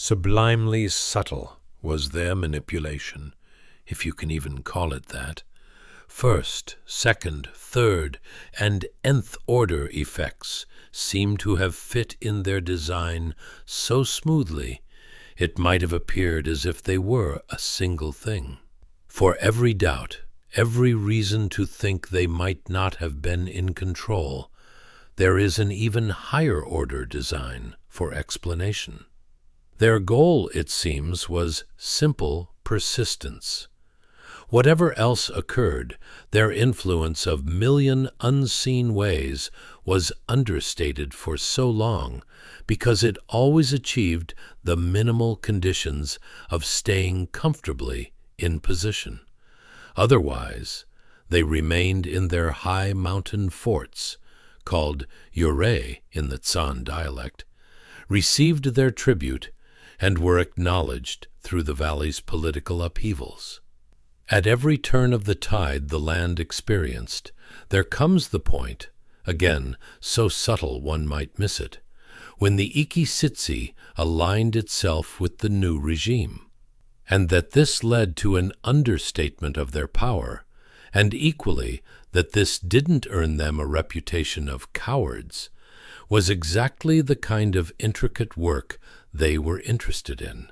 Sublimely subtle was their manipulation, if you can even call it that. First, second, third, and nth order effects seem to have fit in their design so smoothly it might have appeared as if they were a single thing. For every doubt, every reason to think they might not have been in control, there is an even higher order design for explanation. Their goal, it seems, was simple persistence. Whatever else occurred, their influence of million unseen ways was understated for so long because it always achieved the minimal conditions of staying comfortably in position. Otherwise, they remained in their high mountain forts, called yurei in the Tsan dialect, received their tribute, and were acknowledged through the valley's political upheavals. At every turn of the tide the land experienced, there comes the point, again so subtle one might miss it, when the Ikisitsi aligned itself with the new regime, and that this led to an understatement of their power, and equally that this didn't earn them a reputation of cowards, was exactly the kind of intricate work they were interested in.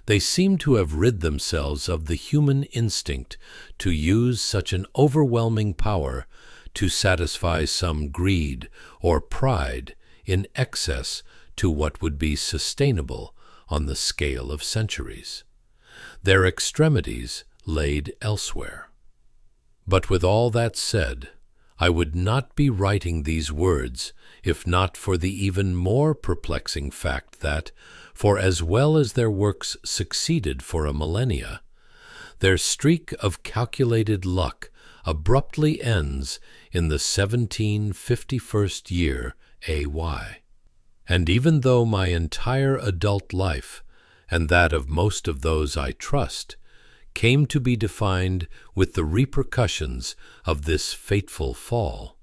They seem to have rid themselves of the human instinct to use such an overwhelming power to satisfy some greed or pride in excess to what would be sustainable on the scale of centuries. Their extremities laid elsewhere. But with all that said, I would not be writing these words if not for the even more perplexing fact that, for as well as their works succeeded for a millennia, their streak of calculated luck abruptly ends in the 1751st year AY. And even though my entire adult life, and that of most of those I trust, came to be defined with the repercussions of this fateful fall,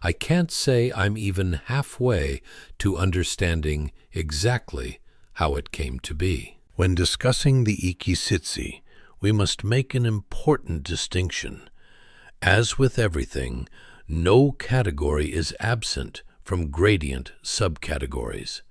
I can't say I'm even halfway to understanding exactly how it came to be. When discussing the Ikisitsi, we must make an important distinction. As with everything, no category is absent from gradient subcategories.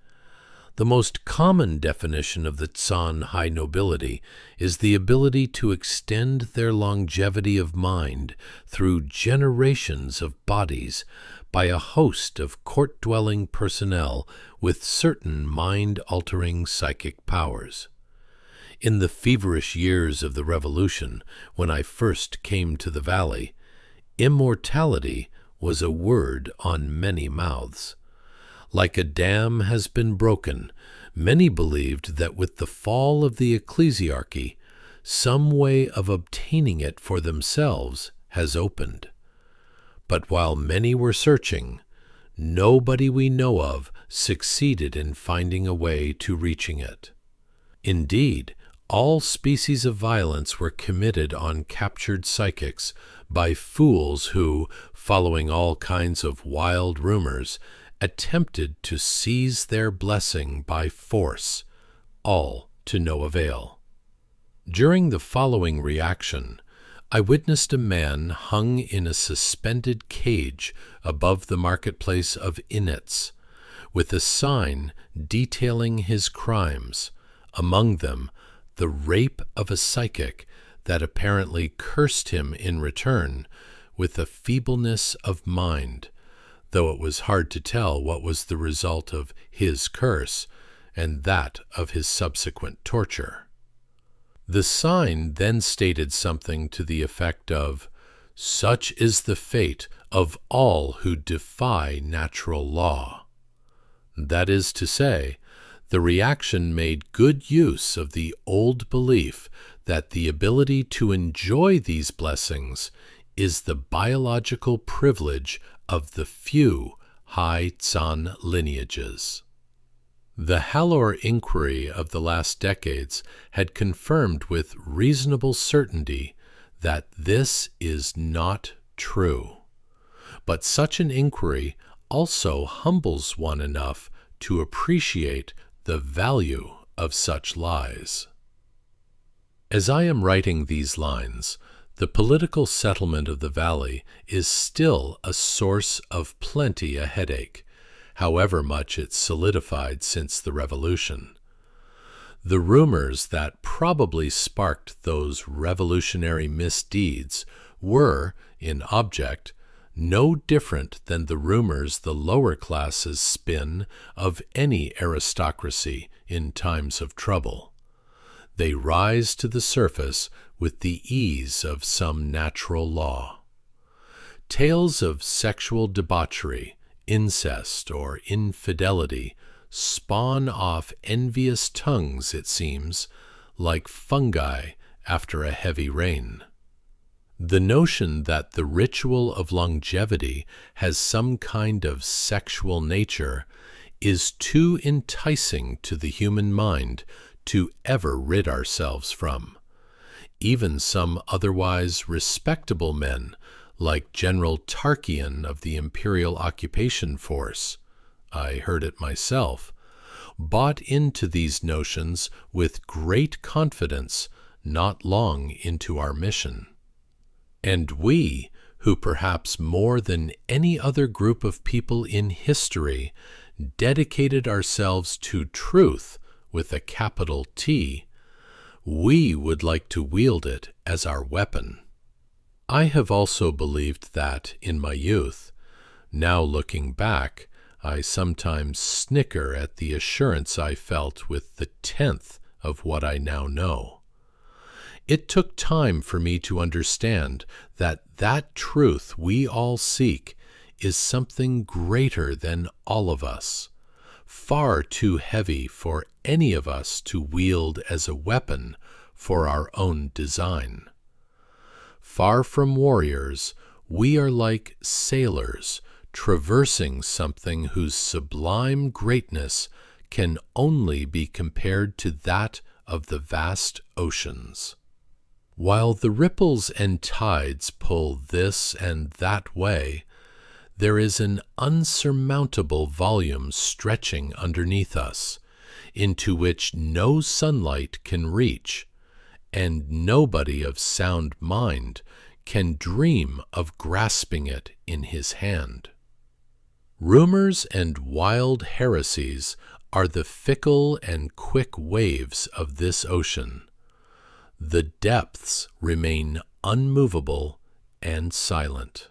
The most common definition of the Tsan high nobility is the ability to extend their longevity of mind through generations of bodies by a host of court-dwelling personnel with certain mind-altering psychic powers. In the feverish years of the Revolution, when I first came to the valley, immortality was a word on many mouths. Like a dam has been broken, many believed that with the fall of the ecclesiarchy, some way of obtaining it for themselves has opened. But while many were searching, nobody we know of succeeded in finding a way to reaching it. Indeed, all species of violence were committed on captured psychics by fools who, following all kinds of wild rumors, attempted to seize their blessing by force, all to no avail. During the following reaction, I witnessed a man hung in a suspended cage above the marketplace of Inets, with a sign detailing his crimes, among them the rape of a psychic that apparently cursed him in return with a feebleness of mind, though it was hard to tell what was the result of his curse and that of his subsequent torture. The sign then stated something to the effect of, "Such is the fate of all who defy natural law." That is to say, the reaction made good use of the old belief that the ability to enjoy these blessings is the biological privilege of the few high Tsan lineages. The Halor inquiry of the last decades had confirmed with reasonable certainty that this is not true. But such an inquiry also humbles one enough to appreciate the value of such lies. As I am writing these lines, the political settlement of the valley is still a source of plenty a headache, however much it's solidified since the revolution. The rumors that probably sparked those revolutionary misdeeds were, in object, no different than the rumors the lower classes spin of any aristocracy in times of trouble. They rise to the surface with the ease of some natural law. Tales of sexual debauchery, incest, or infidelity spawn off envious tongues, it seems, like fungi after a heavy rain. The notion that the ritual of longevity has some kind of sexual nature is too enticing to the human mind to ever rid ourselves from. Even some otherwise respectable men, like General Tarkian of the Imperial Occupation Force, I heard it myself, bought into these notions with great confidence not long into our mission. And we, who perhaps more than any other group of people in history dedicated ourselves to truth with a capital T, we would like to wield it as our weapon. I have also believed that, in my youth, now looking back, I sometimes snicker at the assurance I felt with the 10th of what I now know. It took time for me to understand that that truth we all seek is something greater than all of us, far too heavy for any of us to wield as a weapon for our own design. Far from warriors, we are like sailors traversing something whose sublime greatness can only be compared to that of the vast oceans. While the ripples and tides pull this and that way, there is an unsurmountable volume stretching underneath us, into which no sunlight can reach, and nobody of sound mind can dream of grasping it in his hand. Rumors and wild heresies are the fickle and quick waves of this ocean. The depths remain unmovable and silent.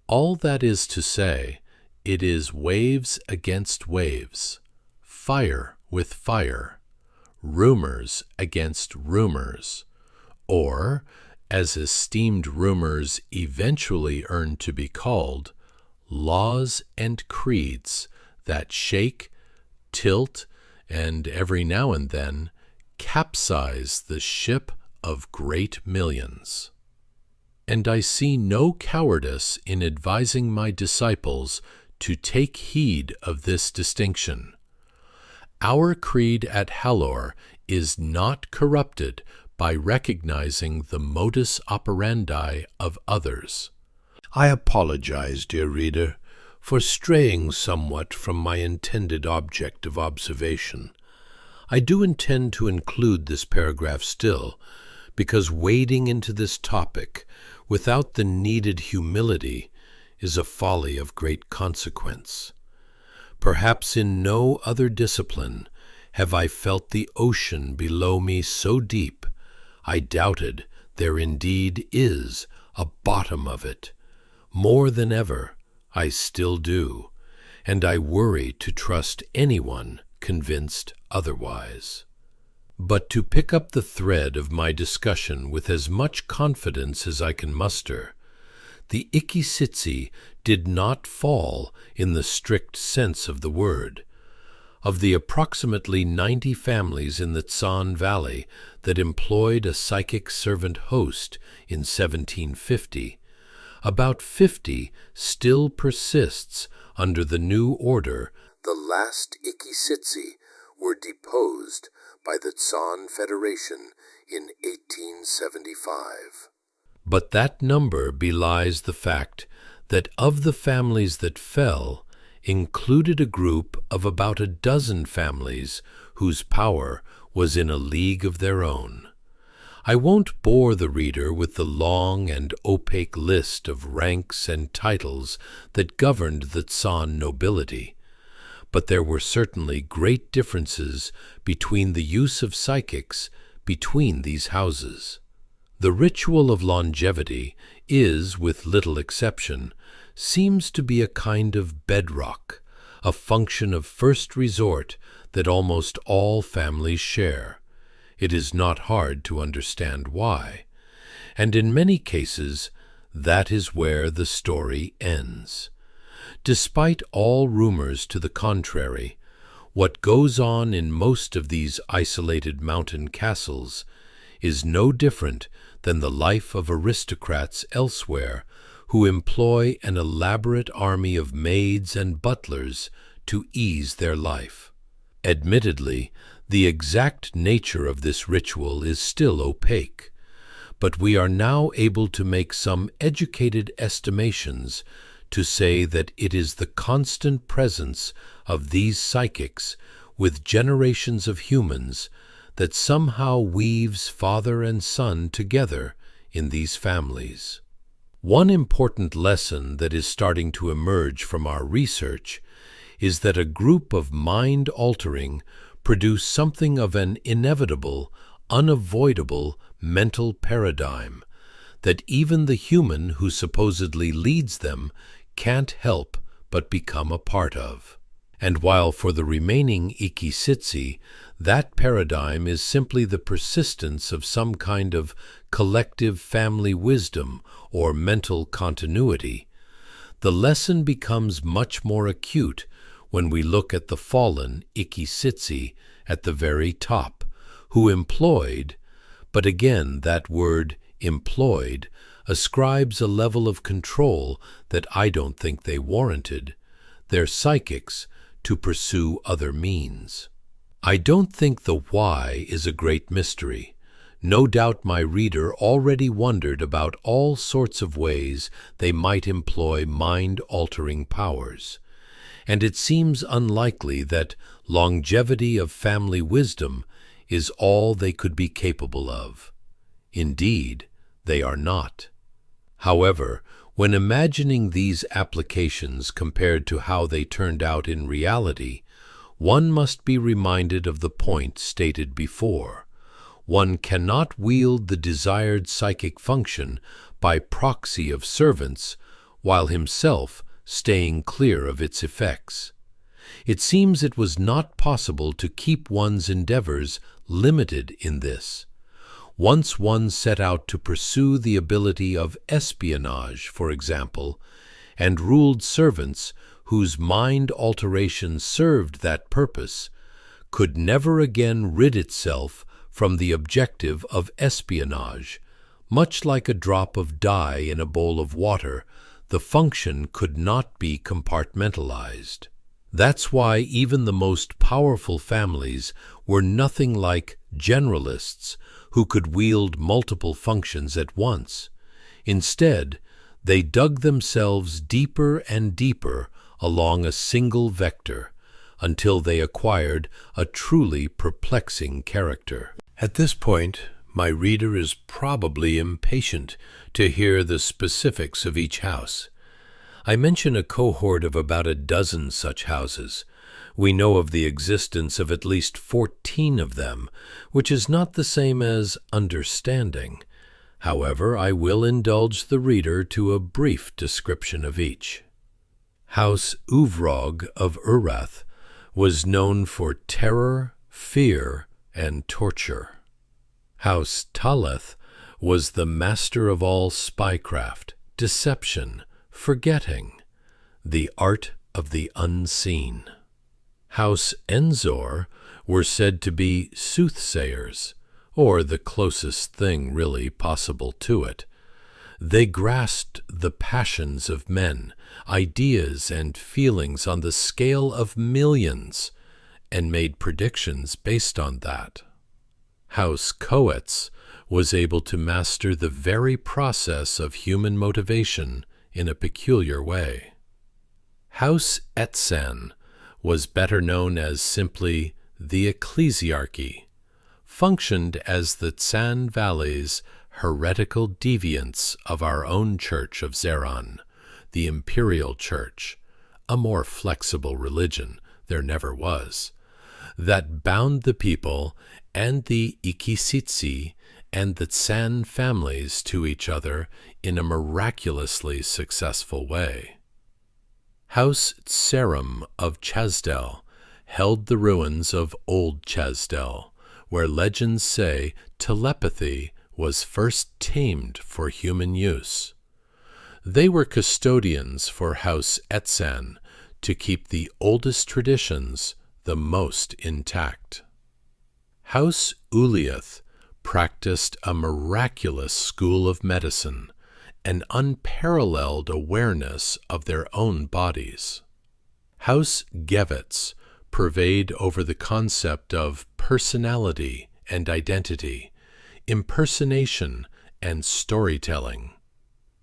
All that is to say, it is waves against waves, fire with fire, rumors against rumors, or, as esteemed rumors eventually earn to be called, laws and creeds that shake, tilt, and every now and then capsize the ship of great millions. And I see no cowardice in advising my disciples to take heed of this distinction. Our creed at Halor is not corrupted by recognizing the modus operandi of others. I apologize, dear reader, for straying somewhat from my intended object of observation. I do intend to include this paragraph still, because wading into this topic without the needed humility is a folly of great consequence. Perhaps in no other discipline have I felt the ocean below me so deep, I doubted there indeed is a bottom of it. More than ever, I still do, and I worry to trust anyone convinced otherwise. But to pick up the thread of my discussion with as much confidence as I can muster, the Ikisitsi did not fall in the strict sense of the word. Of the approximately 90 families in the Tsan Valley that employed a psychic servant host in 1750, about 50 still persists under the new order. The last Ikisitsi were deposed by the Tsan Federation in 1875. But that number belies the fact that of the families that fell, included a group of about a dozen families whose power was in a league of their own. I won't bore the reader with the long and opaque list of ranks and titles that governed the Tsan nobility, but there were certainly great differences between the use of psychics between these houses. The ritual of longevity is, with little exception, seems to be a kind of bedrock, a function of first resort that almost all families share. It is not hard to understand why, and in many cases that is where the story ends. Despite all rumors to the contrary, what goes on in most of these isolated mountain castles is no different than the life of aristocrats elsewhere who employ an elaborate army of maids and butlers to ease their life. Admittedly, the exact nature of this ritual is still opaque, but we are now able to make some educated estimations to say that it is the constant presence of these psychics with generations of humans that somehow weaves father and son together in these families. One important lesson that is starting to emerge from our research is that a group of mind-altering produce something of an inevitable, unavoidable mental paradigm that even the human who supposedly leads them can't help but become a part of. And while for the remaining Ikisitsi, that paradigm is simply the persistence of some kind of collective family wisdom or mental continuity, the lesson becomes much more acute when we look at the fallen Ikisitsi at the very top, who employed, but again that word employed ascribes a level of control that I don't think they warranted, their psychics to pursue other means. I don't think the why is a great mystery. No doubt my reader already wondered about all sorts of ways they might employ mind-altering powers, and it seems unlikely that longevity of family wisdom is all they could be capable of. Indeed, they are not. However, when imagining these applications compared to how they turned out in reality, one must be reminded of the point stated before. One cannot wield the desired psychic function by proxy of servants while himself staying clear of its effects. It seems it was not possible to keep one's endeavors limited in this. Once one set out to pursue the ability of espionage, for example, and ruled servants whose mind alteration served that purpose, could never again rid itself from the objective of espionage. Much like a drop of dye in a bowl of water, the function could not be compartmentalized. That's why even the most powerful families were nothing like generalists who could wield multiple functions at once. Instead, they dug themselves deeper and deeper along a single vector until they acquired a truly perplexing character. At this point, my reader is probably impatient to hear the specifics of each house. I mention a cohort of about a dozen such houses. We know of the existence of at least 14 of them, which is not the same as understanding. However, I will indulge the reader to a brief description of each. House Uvrog of Urath was known for terror, fear, and torture. House Taleth was the master of all spycraft, deception, forgetting, the art of the unseen. House Enzor were said to be soothsayers, or the closest thing really possible to it. They grasped the passions of men, ideas and feelings on the scale of millions, and made predictions based on that. House Coetz was able to master the very process of human motivation in a peculiar way. House Etsan was better known as simply the ecclesiarchy, functioned as the Tsan Valley's heretical deviants of our own Church of Zeron, the Imperial Church, a more flexible religion there never was, that bound the people and the Ikisitsi and the Tsan families to each other in a miraculously successful way. House Tserum of Chasdel held the ruins of Old Chasdel, where legends say telepathy was first tamed for human use. They were custodians for House Etsan to keep the oldest traditions the most intact. House Uliath practiced a miraculous school of medicine, an unparalleled awareness of their own bodies. House Gevitz pervade over the concept of personality and identity, impersonation and storytelling.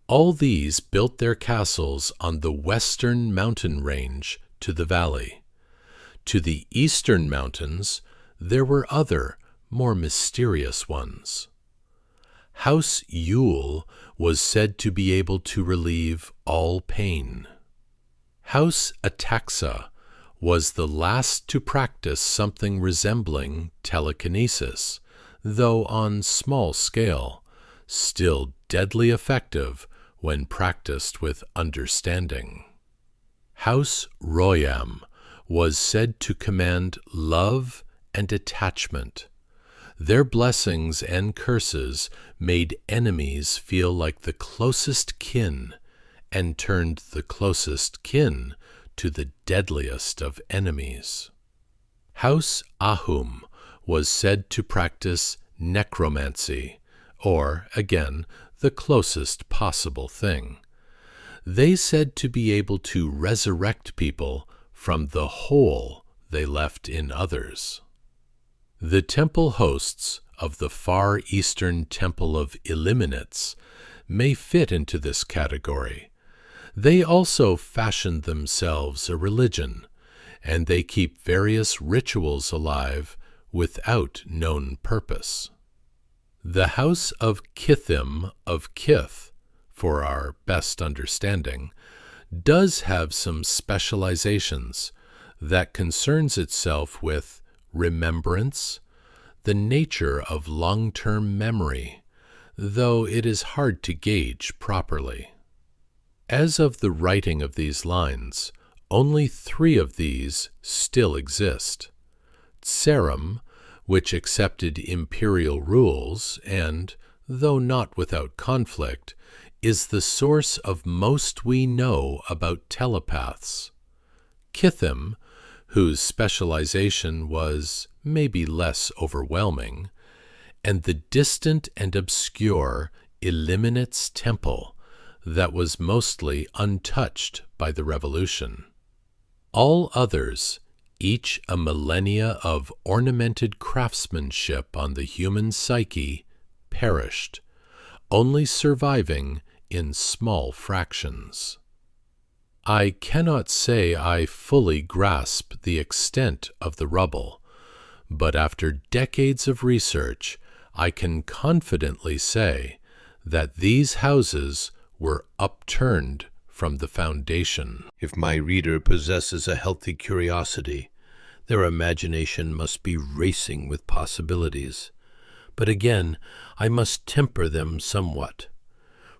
All these built their castles on the western mountain range to the valley. To the eastern mountains, there were other, more mysterious ones. House Yule was said to be able to relieve all pain. House Ataxa was the last to practice something resembling telekinesis, though on small scale, still deadly effective when practiced with understanding. House Royam was said to command love and attachment. Their blessings and curses made enemies feel like the closest kin and turned the closest kin to the deadliest of enemies. House Ahum was said to practice necromancy, or, again, the closest possible thing. They said to be able to resurrect people from the hole they left in others. The temple hosts of the Far Eastern Temple of Eliminates may fit into this category. They also fashioned themselves a religion, and they keep various rituals alive without known purpose. The House of Kithim of Kith, for our best understanding, does have some specializations that concerns itself with remembrance, the nature of long-term memory, though it is hard to gauge properly. As of the writing of these lines, only 3 of these still exist. Tserum, which accepted imperial rules and, though not without conflict, is the source of most we know about telepaths. Kithim, whose specialization was maybe less overwhelming, and the distant and obscure Eliminates Temple that was mostly untouched by the revolution. All others, each a millennia of ornamented craftsmanship on the human psyche, perished, only surviving in small fractions. I cannot say I fully grasp the extent of the rubble, but after decades of research, I can confidently say that these houses were upturned from the foundation. If my reader possesses a healthy curiosity, their imagination must be racing with possibilities. But again, I must temper them somewhat.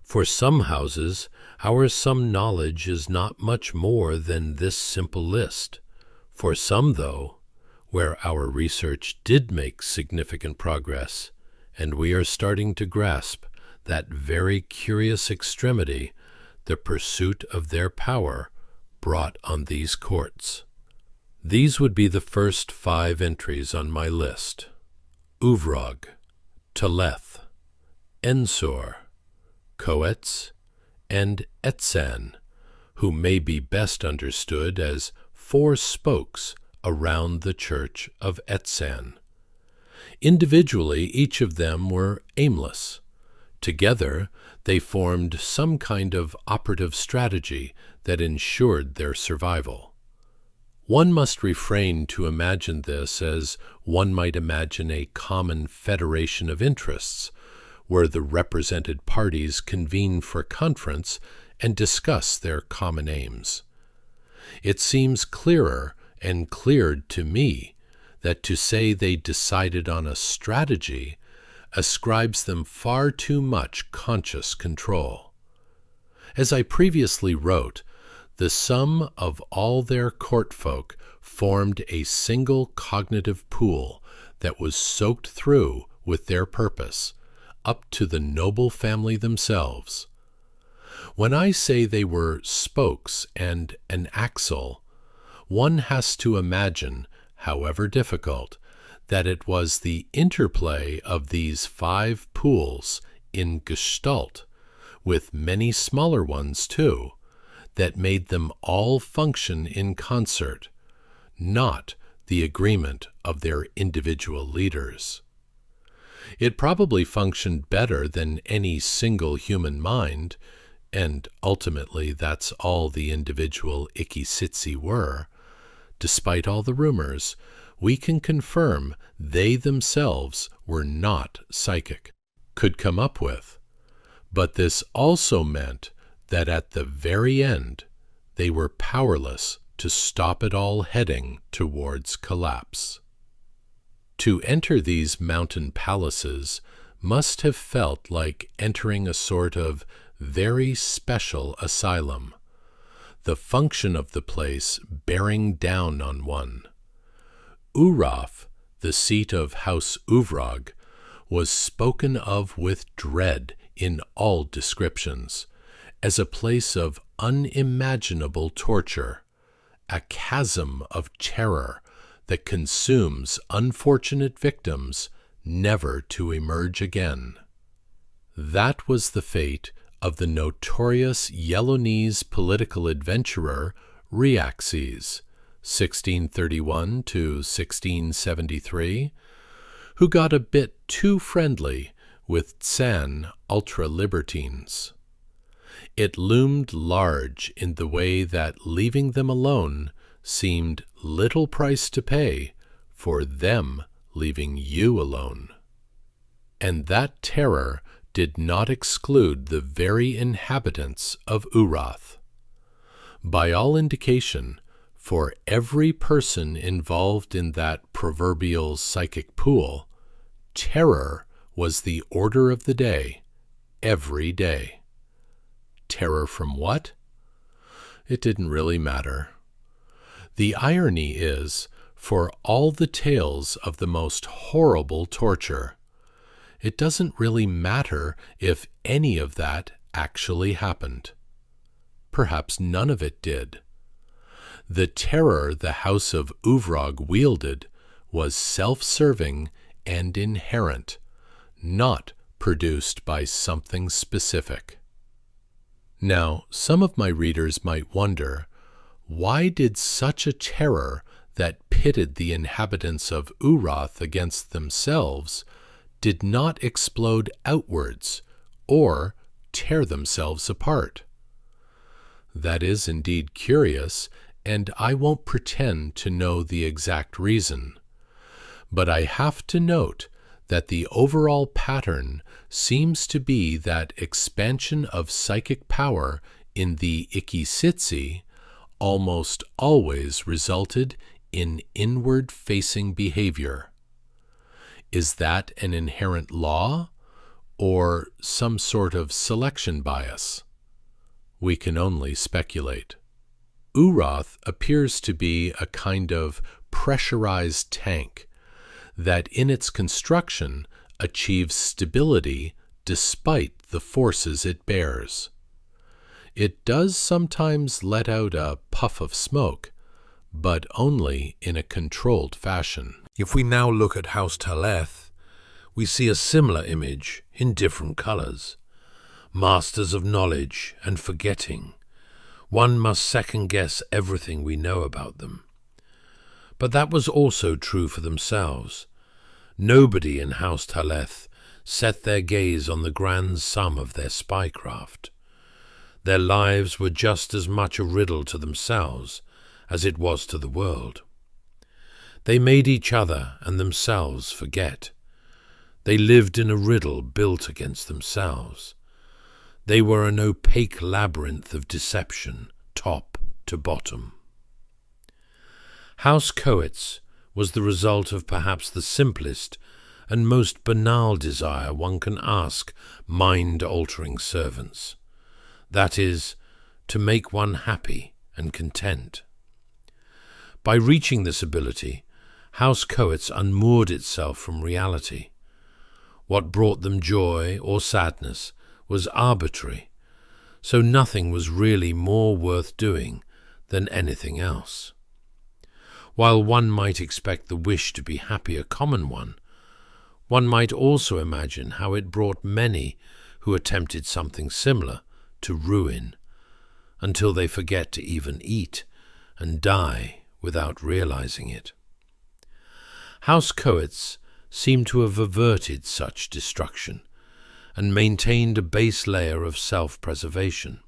For some houses, our some knowledge is not much more than this simple list. For some, though, where our research did make significant progress, and we are starting to grasp that very curious extremity the pursuit of their power brought on these courts. These would be the first 5 entries on my list: Uvrog, Teleth, Ensor, Coetz, and Etsan, who may be best understood as 4 spokes around the Church of Etsan. Individually, each of them were aimless. Together, they formed some kind of operative strategy that ensured their survival. One must refrain to imagine this as one might imagine a common federation of interests, where the represented parties convene for conference and discuss their common aims. It seems clearer and cleared to me that to say they decided on a strategy ascribes them far too much conscious control. As I previously wrote, the sum of all their courtfolk formed a single cognitive pool that was soaked through with their purpose, up to the noble family themselves. When I say they were spokes and an axle, one has to imagine, however difficult, that it was the interplay of these 5 pools in gestalt, with many smaller ones too, that made them all function in concert, not the agreement of their individual leaders. It probably functioned better than any single human mind, and ultimately that's all the individual ikisitsi were. Despite all the rumors, we can confirm they themselves were not psychic, could come up with. But this also meant that at the very end, they were powerless to stop it all heading towards collapse. To enter these mountain palaces must have felt like entering a sort of very special asylum, the function of the place bearing down on one. Urath, the seat of House Uvrog, was spoken of with dread in all descriptions, as a place of unimaginable torture, a chasm of terror that consumes unfortunate victims never to emerge again. That was the fate of the notorious Yellownese political adventurer Riaxes, 1631 to 1673, who got a bit too friendly with Tsan ultra-libertines. It loomed large in the way that leaving them alone seemed little price to pay for them leaving you alone. And that terror did not exclude the very inhabitants of Urath. By all indication, for every person involved in that proverbial psychic pool, terror was the order of the day, every day. Terror from what? It didn't really matter. The irony is, for all the tales of the most horrible torture, it doesn't really matter if any of that actually happened. Perhaps none of it did. The terror the House of Uvrog wielded was self-serving and inherent, not produced by something specific. Now, some of my readers might wonder, why did such a terror that pitted the inhabitants of Urath against themselves did not explode outwards or tear themselves apart? That is indeed curious, and I won't pretend to know the exact reason. But I have to note that the overall pattern seems to be that expansion of psychic power in the ikisitsi almost always resulted in inward-facing behavior. Is that an inherent law, or some sort of selection bias? We can only speculate. Urath appears to be a kind of pressurized tank that in its construction achieves stability despite the forces it bears. It does sometimes let out a puff of smoke, but only in a controlled fashion. If we now look at House Taleth, we see a similar image in different colors. Masters of knowledge and forgetting. One must second-guess everything we know about them. But that was also true for themselves. Nobody in House Taleth set their gaze on the grand sum of their spycraft. Their lives were just as much a riddle to themselves as it was to the world. They made each other and themselves forget. They lived in a riddle built against themselves. They were an opaque labyrinth of deception, top to bottom. House Coates was the result of perhaps the simplest and most banal desire one can ask mind-altering servants. That is, to make one happy and content. By reaching this ability, House Coates unmoored itself from reality. What brought them joy or sadness was arbitrary, so nothing was really more worth doing than anything else. While one might expect the wish to be happy a common one might also imagine how it brought many who attempted something similar to ruin, until they forget to even eat and die without realizing it. House Coates seem to have averted such destruction and maintained a base layer of self-preservation.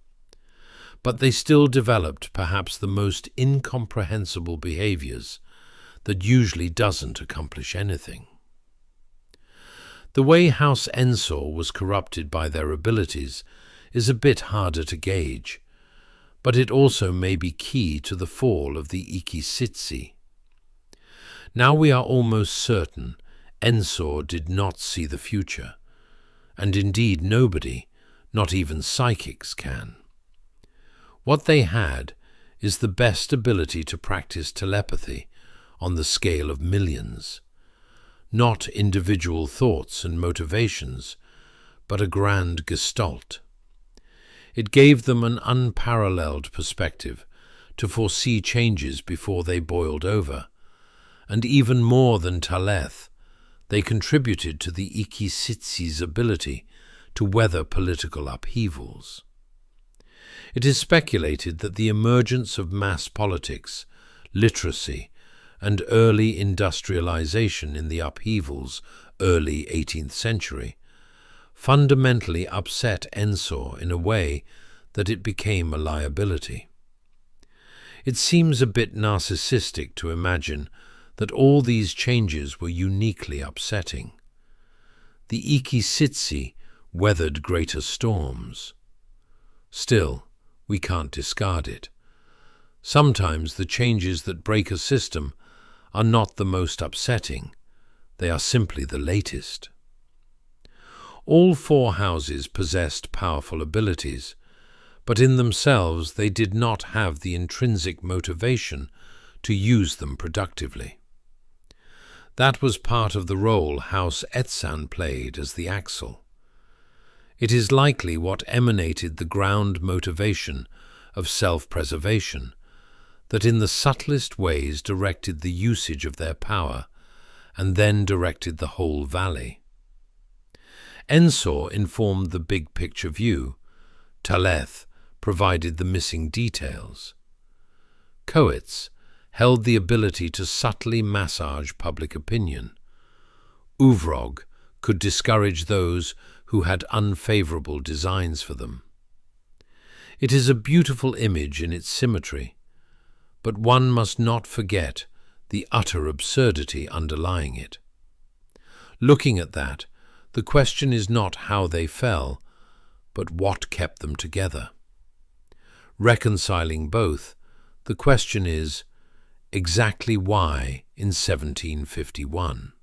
But they still developed perhaps the most incomprehensible behaviors that usually doesn't accomplish anything. The way House Ensor was corrupted by their abilities is a bit harder to gauge, but it also may be key to the fall of the Ikisitsi. Now we are almost certain Ensor did not see the future, and indeed nobody, not even psychics, can. What they had is the best ability to practice telepathy on the scale of millions, not individual thoughts and motivations, but a grand gestalt. It gave them an unparalleled perspective to foresee changes before they boiled over, and even more than Taleth, they contributed to the Ikisitsi's ability to weather political upheavals. It is speculated that the emergence of mass politics, literacy, and early industrialization in the upheaval's early 18th century fundamentally upset Ensor in a way that it became a liability. It seems a bit narcissistic to imagine that all these changes were uniquely upsetting. The Ikisitsi weathered greater storms. Still, we can't discard it. Sometimes the changes that break a system are not the most upsetting, they are simply the latest. All four houses possessed powerful abilities, but in themselves they did not have the intrinsic motivation to use them productively. That was part of the role House Etsan played as the axle. It is likely what emanated the ground motivation of self-preservation that in the subtlest ways directed the usage of their power and then directed the whole valley. Ensor informed the big-picture view. Taleth provided the missing details. Coates held the ability to subtly massage public opinion. Uvrog could discourage those who had unfavorable designs for them. It is a beautiful image in its symmetry, but one must not forget the utter absurdity underlying it. Looking at that, the question is not how they fell, but what kept them together. Reconciling both, the question is, exactly why in 1751?